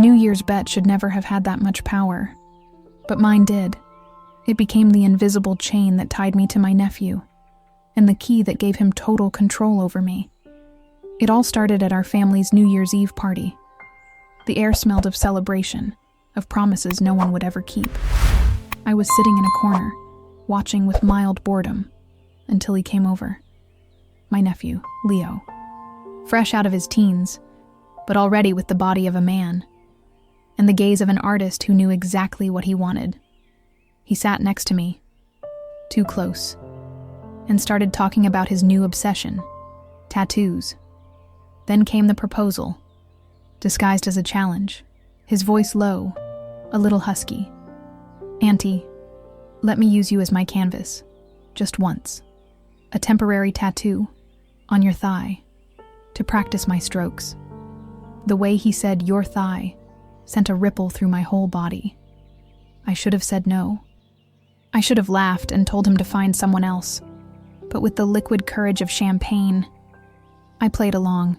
New Year's bet should never have had that much power, but mine did. It became the invisible chain that tied me to my nephew, and the key that gave him total control over me. It all started at our family's New Year's Eve party. The air smelled of celebration, of promises no one would ever keep. I was sitting in a corner, watching with mild boredom, until he came over. My nephew, Leo. Fresh out of his teens, but already with the body of a man, and the gaze of an artist who knew exactly what he wanted. He sat next to me, too close, and started talking about his new obsession, tattoos. Then came the proposal, disguised as a challenge, his voice low, a little husky. "Auntie, let me use you as my canvas, just once. A temporary tattoo, on your thigh, to practice my strokes." The way he said "your thigh" sent a ripple through my whole body. I should have said no. I should have laughed and told him to find someone else, but with the liquid courage of champagne, I played along.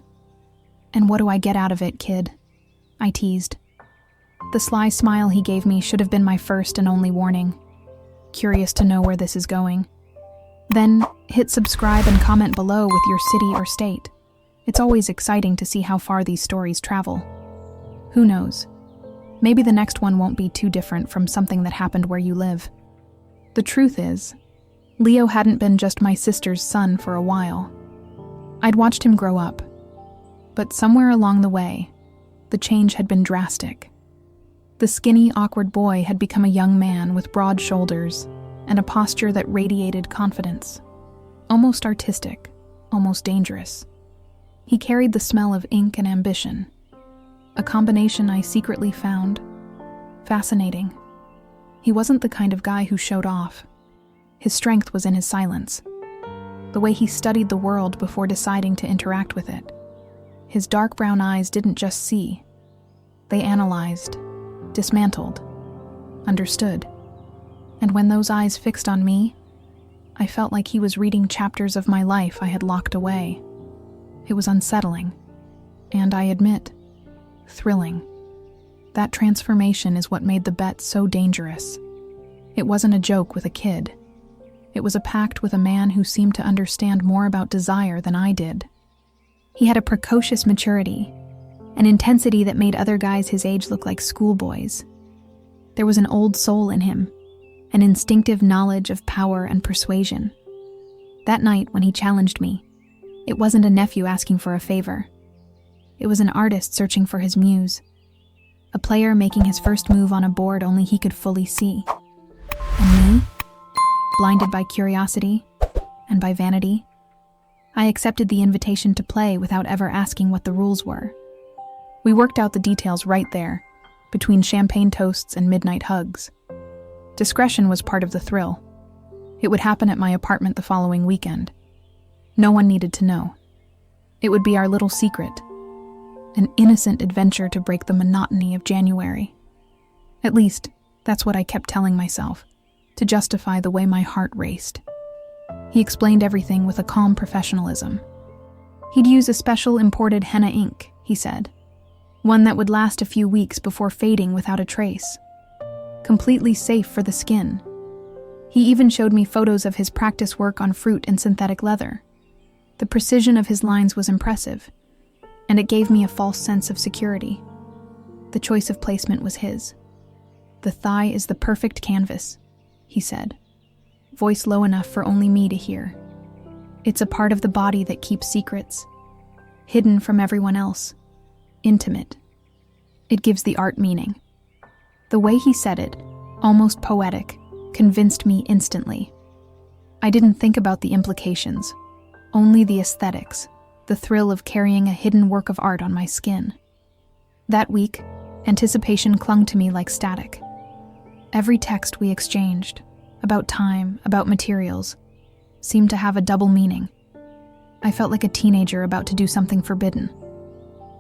"And what do I get out of it, kid?" I teased. The sly smile he gave me should have been my first and only warning. Curious to know where this is going? Then hit subscribe and comment below with your city or state. It's always exciting to see how far these stories travel. Who knows? Maybe the next one won't be too different from something that happened where you live. The truth is, Leo hadn't been just my sister's son for a while. I'd watched him grow up, but somewhere along the way, the change had been drastic. The skinny, awkward boy had become a young man with broad shoulders and a posture that radiated confidence. Almost artistic, almost dangerous. He carried the smell of ink and ambition, a combination I secretly found fascinating. He wasn't the kind of guy who showed off. His strength was in his silence, the way he studied the world before deciding to interact with it. His dark brown eyes didn't just see. They analyzed, dismantled, understood. And when those eyes fixed on me, I felt like he was reading chapters of my life I had locked away. It was unsettling, and I admit, thrilling. That transformation is what made the bet so dangerous. It wasn't a joke with a kid. It was a pact with a man who seemed to understand more about desire than I did. He had a precocious maturity, an intensity that made other guys his age look like schoolboys. There was an old soul in him, an instinctive knowledge of power and persuasion. That night when he challenged me, it wasn't a nephew asking for a favor. It was an artist searching for his muse, a player making his first move on a board only he could fully see. And me, blinded by curiosity and by vanity, I accepted the invitation to play without ever asking what the rules were. We worked out the details right there, between champagne toasts and midnight hugs. Discretion was part of the thrill. It would happen at my apartment the following weekend. No one needed to know. It would be our little secret, an innocent adventure to break the monotony of January. At least, that's what I kept telling myself, to justify the way my heart raced. He explained everything with a calm professionalism. He'd use a special imported henna ink, he said, one that would last a few weeks before fading without a trace. Completely safe for the skin. He even showed me photos of his practice work on fruit and synthetic leather. The precision of his lines was impressive, and it gave me a false sense of security. The choice of placement was his. "The thigh is the perfect canvas," he said, voice low enough for only me to hear. "It's a part of the body that keeps secrets, hidden from everyone else, intimate. It gives the art meaning." The way he said it, almost poetic, convinced me instantly. I didn't think about the implications, only the aesthetics, the thrill of carrying a hidden work of art on my skin. That week, anticipation clung to me like static. Every text we exchanged, about time, about materials, seemed to have a double meaning. I felt like a teenager about to do something forbidden.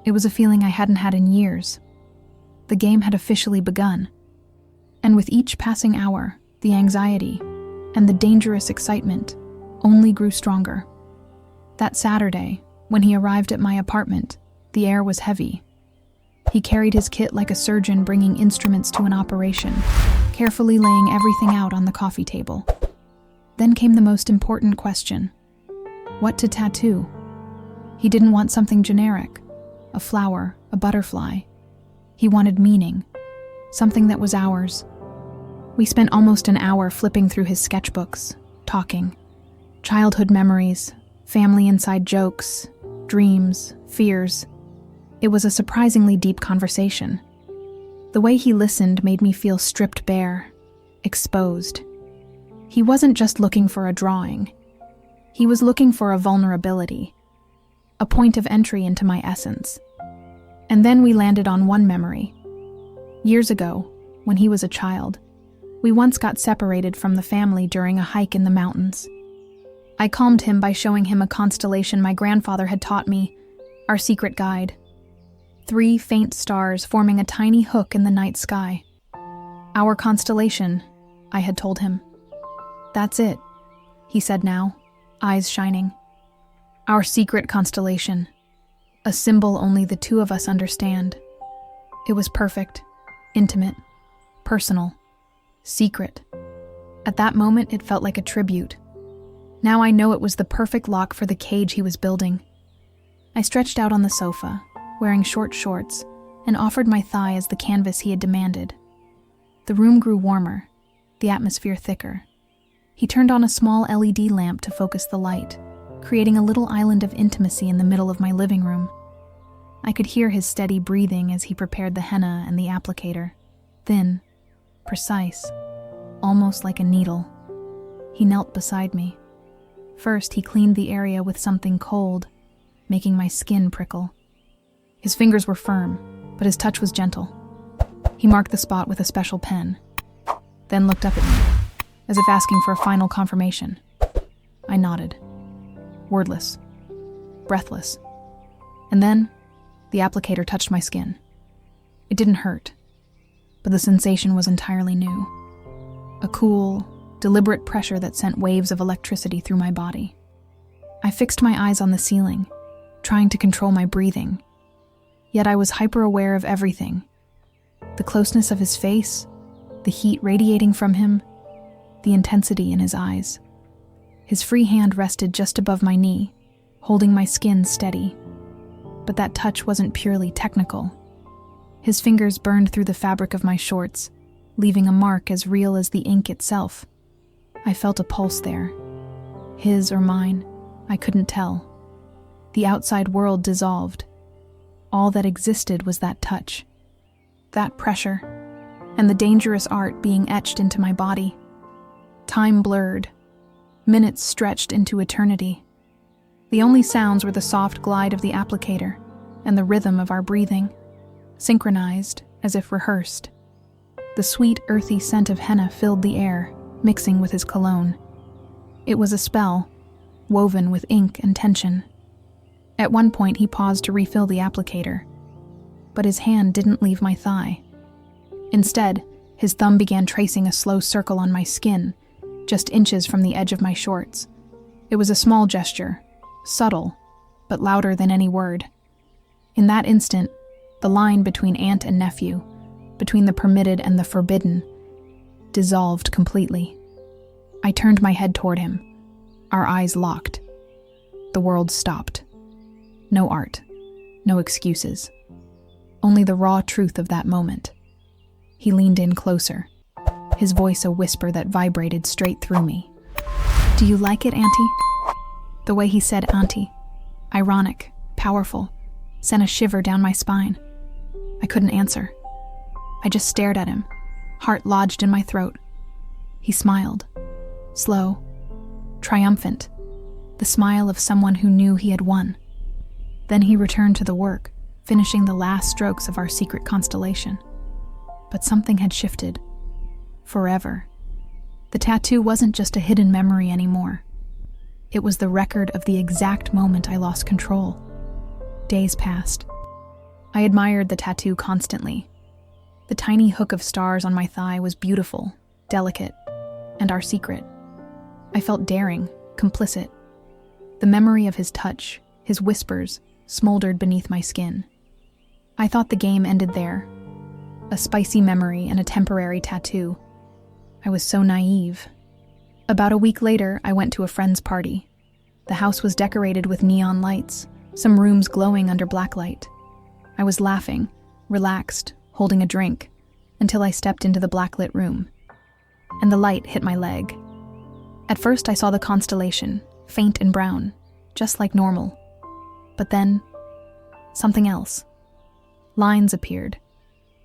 It was a feeling I hadn't had in years. The game had officially begun. And with each passing hour, the anxiety and the dangerous excitement only grew stronger. That Saturday, when he arrived at my apartment, the air was heavy. He carried his kit like a surgeon bringing instruments to an operation, carefully laying everything out on the coffee table. Then came the most important question. What to tattoo? He didn't want something generic, a flower, a butterfly. He wanted meaning, something that was ours. We spent almost an hour flipping through his sketchbooks, talking. Childhood memories, family inside jokes, dreams, fears. It was a surprisingly deep conversation. The way he listened made me feel stripped bare, exposed. He wasn't just looking for a drawing. He was looking for a vulnerability, a point of entry into my essence. And then we landed on one memory. Years ago, when he was a child, we once got separated from the family during a hike in the mountains. I calmed him by showing him a constellation my grandfather had taught me, our secret guide. 3 faint stars forming a tiny hook in the night sky. Our constellation, I had told him. That's it, he said now, eyes shining. Our secret constellation, a symbol only the 2 of us understand. It was perfect, intimate, personal, secret. At that moment, it felt like a tribute. Now I know it was the perfect lock for the cage he was building. I stretched out on the sofa, wearing short shorts, and offered my thigh as the canvas he had demanded. The room grew warmer, the atmosphere thicker. He turned on a small LED lamp to focus the light, creating a little island of intimacy in the middle of my living room. I could hear his steady breathing as he prepared the henna and the applicator, thin, precise, almost like a needle. He knelt beside me. First, he cleaned the area with something cold, making my skin prickle. His fingers were firm, but his touch was gentle. He marked the spot with a special pen, then looked up at me, as if asking for a final confirmation. I nodded, wordless, breathless. And then, the applicator touched my skin. It didn't hurt, but the sensation was entirely new. A cool, deliberate pressure that sent waves of electricity through my body. I fixed my eyes on the ceiling, trying to control my breathing. Yet I was hyper-aware of everything. The closeness of his face, the heat radiating from him, the intensity in his eyes. His free hand rested just above my knee, holding my skin steady. But that touch wasn't purely technical. His fingers burned through the fabric of my shorts, leaving a mark as real as the ink itself. I felt a pulse there. His or mine, I couldn't tell. The outside world dissolved. All that existed was that touch, that pressure, and the dangerous art being etched into my body. Time blurred. Minutes stretched into eternity. The only sounds were the soft glide of the applicator and the rhythm of our breathing, synchronized as if rehearsed. The sweet, earthy scent of henna filled the air, mixing with his cologne. It was a spell, woven with ink and tension. At one point, he paused to refill the applicator, but his hand didn't leave my thigh. Instead, his thumb began tracing a slow circle on my skin, just inches from the edge of my shorts. It was a small gesture, subtle, but louder than any word. In that instant, the line between aunt and nephew, between the permitted and the forbidden, dissolved completely. I turned my head toward him, our eyes locked. The world stopped. No art, no excuses. Only the raw truth of that moment. He leaned in closer, his voice a whisper that vibrated straight through me. "Do you like it, Auntie?" The way he said Auntie, ironic, powerful, sent a shiver down my spine. I couldn't answer. I just stared at him, heart lodged in my throat. He smiled, slow, triumphant, the smile of someone who knew he had won. Then he returned to the work, finishing the last strokes of our secret constellation. But something had shifted. Forever. The tattoo wasn't just a hidden memory anymore. It was the record of the exact moment I lost control. Days passed. I admired the tattoo constantly. The tiny hook of stars on my thigh was beautiful, delicate, and our secret. I felt daring, complicit. The memory of his touch, his whispers, smoldered beneath my skin. I thought the game ended there. A spicy memory and a temporary tattoo. I was so naive. About a week later, I went to a friend's party. The house was decorated with neon lights, some rooms glowing under blacklight. I was laughing, relaxed, holding a drink, until I stepped into the blacklit room. And the light hit my leg. At first, I saw the constellation, faint and brown, just like normal. But then, something else. Lines appeared.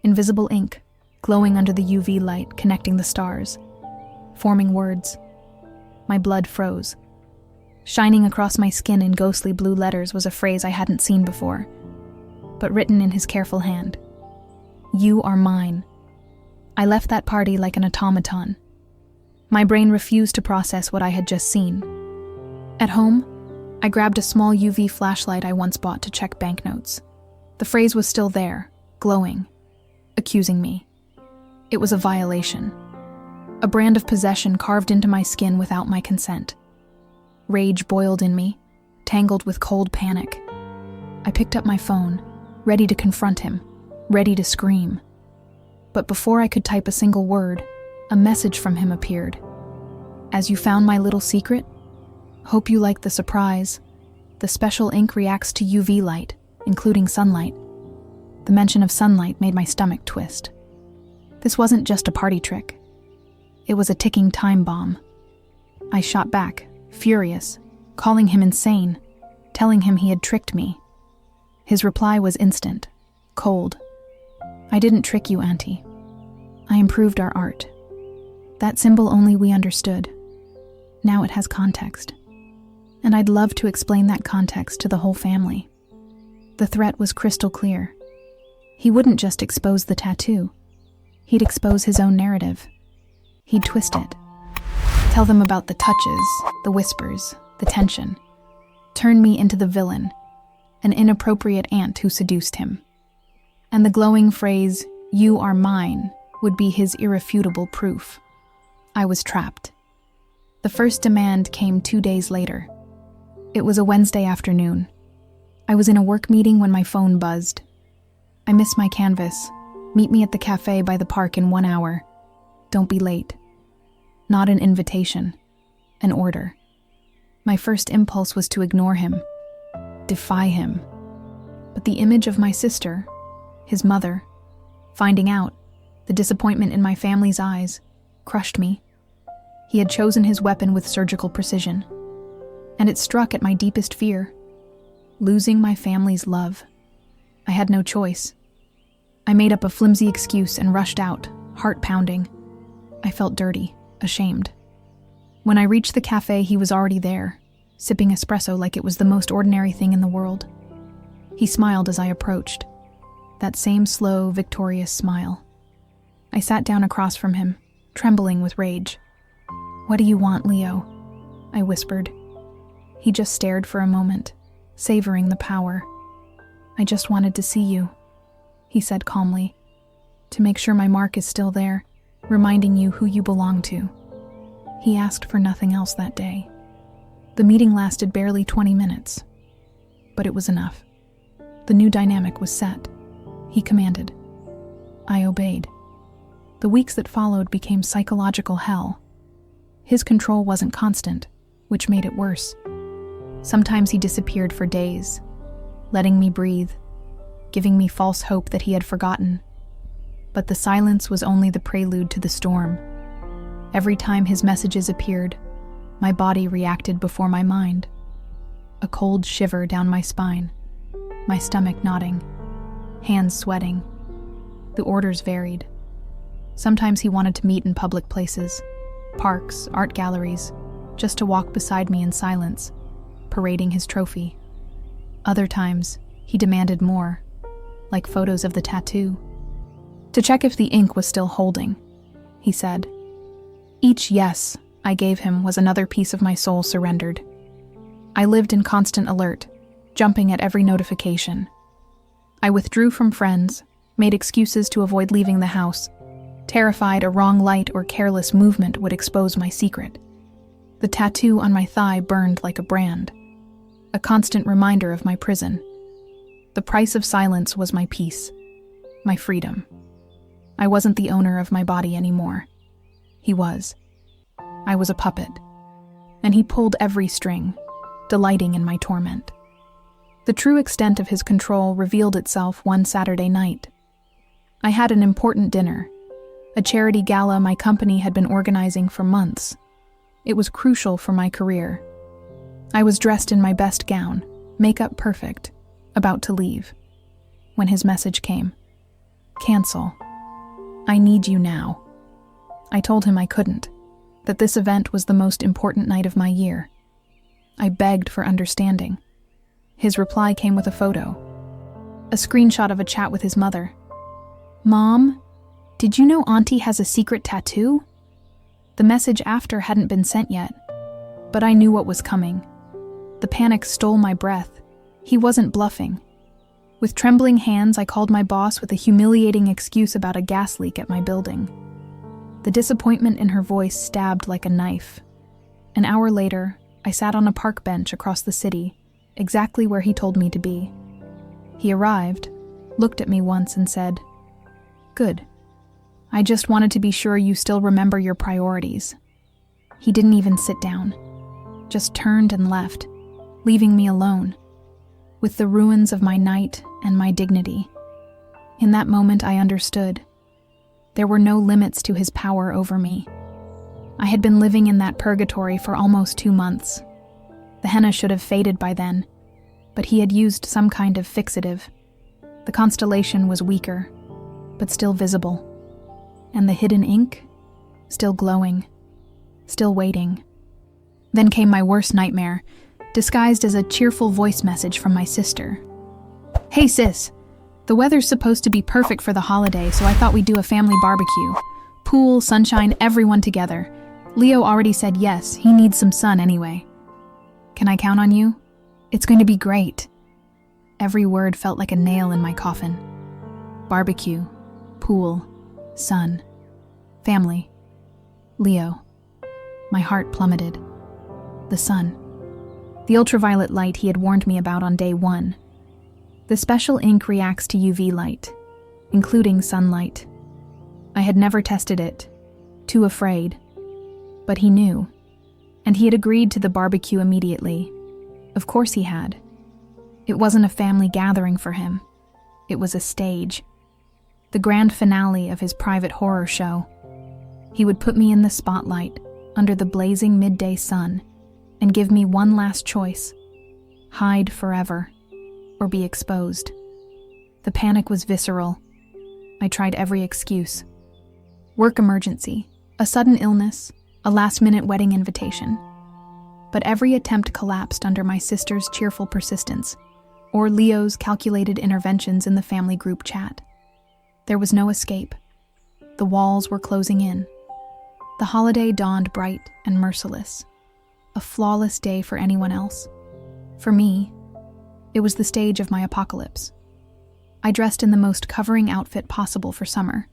Invisible ink, glowing under the UV light connecting the stars, forming words. My blood froze. Shining across my skin in ghostly blue letters was a phrase I hadn't seen before, but written in his careful hand. You are mine. I left that party like an automaton. My brain refused to process what I had just seen. At home, I grabbed a small UV flashlight I once bought to check banknotes. The phrase was still there, glowing, accusing me. It was a violation. A brand of possession carved into my skin without my consent. Rage boiled in me, tangled with cold panic. I picked up my phone, ready to confront him, ready to scream. But before I could type a single word, a message from him appeared. As you found my little secret? Hope you like the surprise. The special ink reacts to UV light, including sunlight. The mention of sunlight made my stomach twist. This wasn't just a party trick. It was a ticking time bomb. I shot back, furious, calling him insane, telling him he had tricked me. His reply was instant, cold. I didn't trick you, Auntie. I improved our art. That symbol only we understood. Now it has context. And I'd love to explain that context to the whole family. The threat was crystal clear. He wouldn't just expose the tattoo. He'd expose his own narrative. He'd twist it. Tell them about the touches, the whispers, the tension. Turn me into the villain, an inappropriate aunt who seduced him. And the glowing phrase, "You are mine," would be his irrefutable proof. I was trapped. The first demand came 2 days later. It was a Wednesday afternoon. I was in a work meeting when my phone buzzed. I missed my canvas. Meet me at the cafe by the park in 1 hour. Don't be late. Not an invitation, an order. My first impulse was to ignore him, defy him. But the image of my sister, his mother, finding out, the disappointment in my family's eyes, crushed me. He had chosen his weapon with surgical precision, and it struck at my deepest fear, losing my family's love. I had no choice. I made up a flimsy excuse and rushed out, heart pounding. I felt dirty, ashamed. When I reached the cafe, he was already there, sipping espresso like it was the most ordinary thing in the world. He smiled as I approached, that same slow, victorious smile. I sat down across from him, trembling with rage. "What do you want, Leo?" I whispered. He just stared for a moment, savoring the power. "I just wanted to see you," he said calmly, "to make sure my mark is still there, reminding you who you belong to." He asked for nothing else that day. The meeting lasted barely 20 minutes, but it was enough. The new dynamic was set. He commanded. I obeyed. The weeks that followed became psychological hell. His control wasn't constant, which made it worse. Sometimes he disappeared for days, letting me breathe, giving me false hope that he had forgotten. But the silence was only the prelude to the storm. Every time his messages appeared, my body reacted before my mind. A cold shiver down my spine, my stomach knotting, hands sweating. The orders varied. Sometimes he wanted to meet in public places, parks, art galleries, just to walk beside me in silence, parading his trophy. Other times, he demanded more, like photos of the tattoo. To check if the ink was still holding, he said. Each yes I gave him was another piece of my soul surrendered. I lived in constant alert, jumping at every notification. I withdrew from friends, made excuses to avoid leaving the house, terrified a wrong light or careless movement would expose my secret. The tattoo on my thigh burned like a brand, a constant reminder of my prison. The price of silence was my peace, my freedom. I wasn't the owner of my body anymore. He was. I was a puppet, and he pulled every string, delighting in my torment. The true extent of his control revealed itself one Saturday night. I had an important dinner, a charity gala my company had been organizing for months. It was crucial for my career. I was dressed in my best gown, makeup perfect, about to leave, when his message came. Cancel. I need you now. I told him I couldn't, that this event was the most important night of my year. I begged for understanding. His reply came with a photo, a screenshot of a chat with his mother. Mom, did you know Auntie has a secret tattoo? The message after hadn't been sent yet, but I knew what was coming. The panic stole my breath. He wasn't bluffing. With trembling hands, I called my boss with a humiliating excuse about a gas leak at my building. The disappointment in her voice stabbed like a knife. An hour later, I sat on a park bench across the city, exactly where he told me to be. He arrived, looked at me once and said, "Good. I just wanted to be sure you still remember your priorities." He didn't even sit down, just turned and left, leaving me alone, with the ruins of my night and my dignity. In that moment, I understood. There were no limits to his power over me. I had been living in that purgatory for almost 2 months. The henna should have faded by then, but he had used some kind of fixative. The constellation was weaker, but still visible. And the hidden ink? Still glowing. Still waiting. Then came my worst nightmare, disguised as a cheerful voice message from my sister. "Hey sis, the weather's supposed to be perfect for the holiday, so I thought we'd do a family barbecue. Pool, sunshine, everyone together. Leo already said yes, he needs some sun anyway. Can I count on you? It's going to be great." Every word felt like a nail in my coffin. Barbecue, pool, sun, family, Leo. My heart plummeted. The sun. The ultraviolet light he had warned me about on day 1. The special ink reacts to UV light, including sunlight. I had never tested it, too afraid. But he knew, and he had agreed to the barbecue immediately. Of course he had. It wasn't a family gathering for him. It was a stage. The grand finale of his private horror show. He would put me in the spotlight, under the blazing midday sun, and give me one last choice: hide forever, or be exposed. The panic was visceral. I tried every excuse. Work emergency, a sudden illness, a last-minute wedding invitation. But every attempt collapsed under my sister's cheerful persistence, or Leo's calculated interventions in the family group chat. There was no escape. The walls were closing in. The holiday dawned bright and merciless. A flawless day for anyone else. For me, it was the stage of my apocalypse. I dressed in the most covering outfit possible for summer.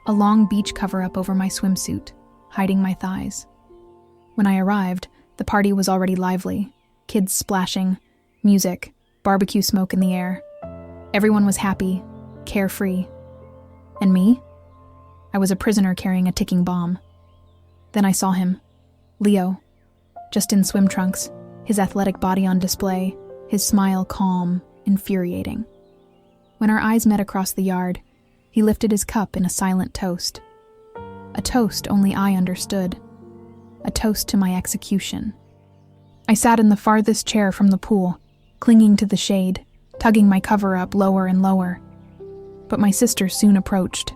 A long beach cover-up over my swimsuit, hiding my thighs. When I arrived, the party was already lively. Kids splashing, music, barbecue smoke in the air. Everyone was happy, carefree. And me? I was a prisoner carrying a ticking bomb. Then I saw him, Leo, just in swim trunks, his athletic body on display, his smile calm, infuriating. When our eyes met across the yard, he lifted his cup in a silent toast. A toast only I understood. A toast to my execution. I sat in the farthest chair from the pool, clinging to the shade, tugging my cover up lower and lower. But my sister soon approached.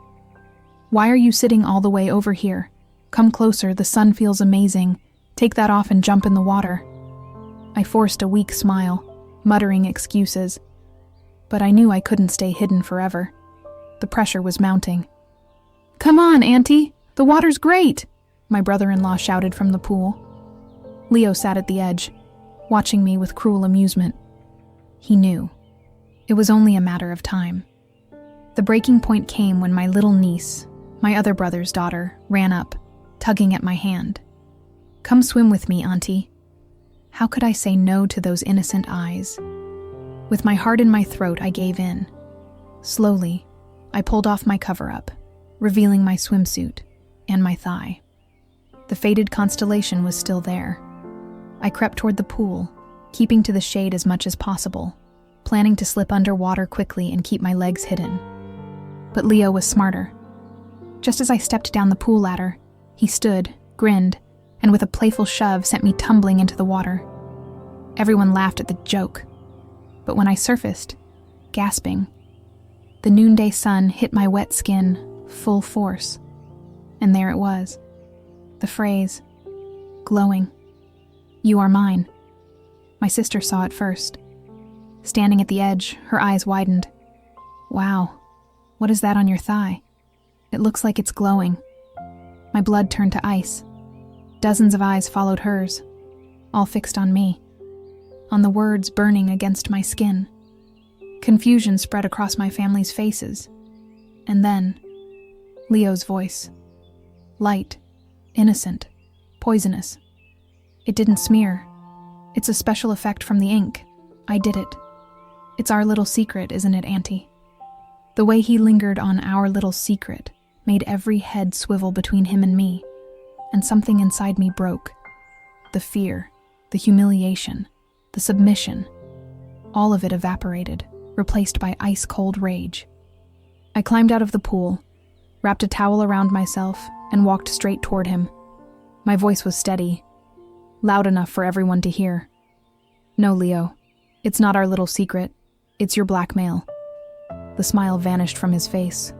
"Why are you sitting all the way over here? Come closer, the sun feels amazing. Take that off and jump in the water." I forced a weak smile, muttering excuses. But I knew I couldn't stay hidden forever. The pressure was mounting. "Come on, Auntie! The water's great!" my brother-in-law shouted from the pool. Leo sat at the edge, watching me with cruel amusement. He knew. It was only a matter of time. The breaking point came when my little niece, my other brother's daughter, ran up, tugging at my hand. "Come swim with me, Auntie." How could I say no to those innocent eyes? With my heart in my throat, I gave in. Slowly, I pulled off my cover-up, revealing my swimsuit and my thigh. The faded constellation was still there. I crept toward the pool, keeping to the shade as much as possible, planning to slip underwater quickly and keep my legs hidden. But Leo was smarter. Just as I stepped down the pool ladder, he stood, grinned, and with a playful shove sent me tumbling into the water. Everyone laughed at the joke. But when I surfaced, gasping, the noonday sun hit my wet skin full force. And there it was. The phrase, glowing. "You are mine." My sister saw it first. Standing at the edge, her eyes widened. "Wow, what is that on your thigh? It looks like it's glowing." My blood turned to ice. Dozens of eyes followed hers, all fixed on me, on the words burning against my skin. Confusion spread across my family's faces. And then, Leo's voice. Light, innocent, poisonous. It didn't smear. It's a special effect from the ink. I did it. It's our little secret, isn't it, Auntie? The way he lingered on our little secret made every head swivel between him and me, and something inside me broke. The fear, the humiliation, the submission, all of it evaporated, replaced by ice-cold rage. I climbed out of the pool, wrapped a towel around myself, and walked straight toward him. My voice was steady, loud enough for everyone to hear. "No, Leo, it's not our little secret. It's your blackmail." The smile vanished from his face.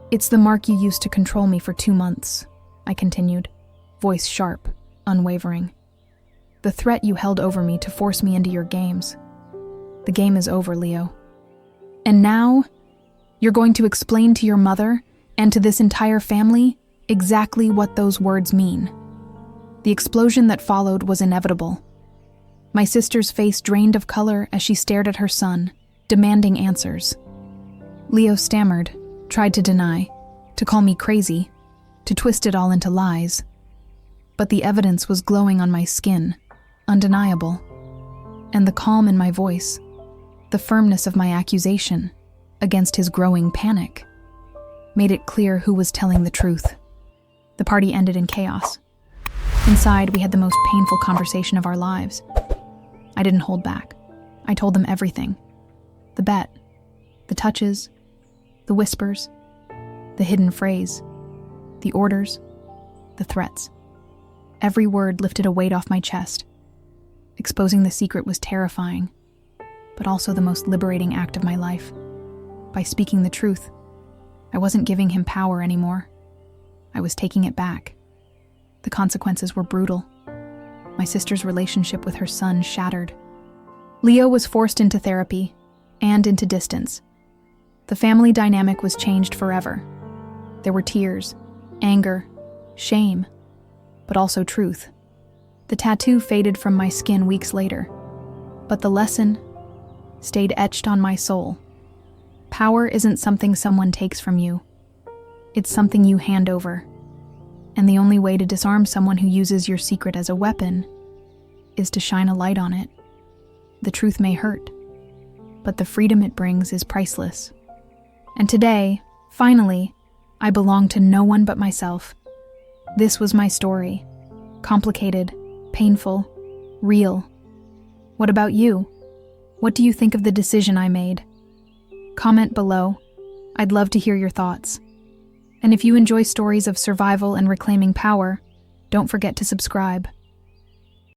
"It's the mark you used to control me for 2 months," I continued, voice sharp, unwavering. "The threat you held over me to force me into your games. The game is over, Leo. And now, you're going to explain to your mother and to this entire family exactly what those words mean." The explosion that followed was inevitable. My sister's face drained of color as she stared at her son, demanding answers. Leo stammered, tried to deny, to call me crazy, to twist it all into lies. But the evidence was glowing on my skin, undeniable. And the calm in my voice, the firmness of my accusation, against his growing panic, made it clear who was telling the truth. The party ended in chaos. Inside, we had the most painful conversation of our lives. I didn't hold back. I told them everything. The bet, the touches, the whispers, the hidden phrase, the orders, the threats. Every word lifted a weight off my chest. Exposing the secret was terrifying, but also the most liberating act of my life. By speaking the truth, I wasn't giving him power anymore. I was taking it back. The consequences were brutal. My sister's relationship with her son shattered. Leo was forced into therapy and into distance. The family dynamic was changed forever. There were tears, anger, shame, but also truth. The tattoo faded from my skin weeks later, but the lesson stayed etched on my soul. Power isn't something someone takes from you. It's something you hand over. And the only way to disarm someone who uses your secret as a weapon is to shine a light on it. The truth may hurt, but the freedom it brings is priceless. And today, finally, I belong to no one but myself. This was my story. Complicated, painful, real. What about you? What do you think of the decision I made? Comment below. I'd love to hear your thoughts. And if you enjoy stories of survival and reclaiming power, don't forget to subscribe.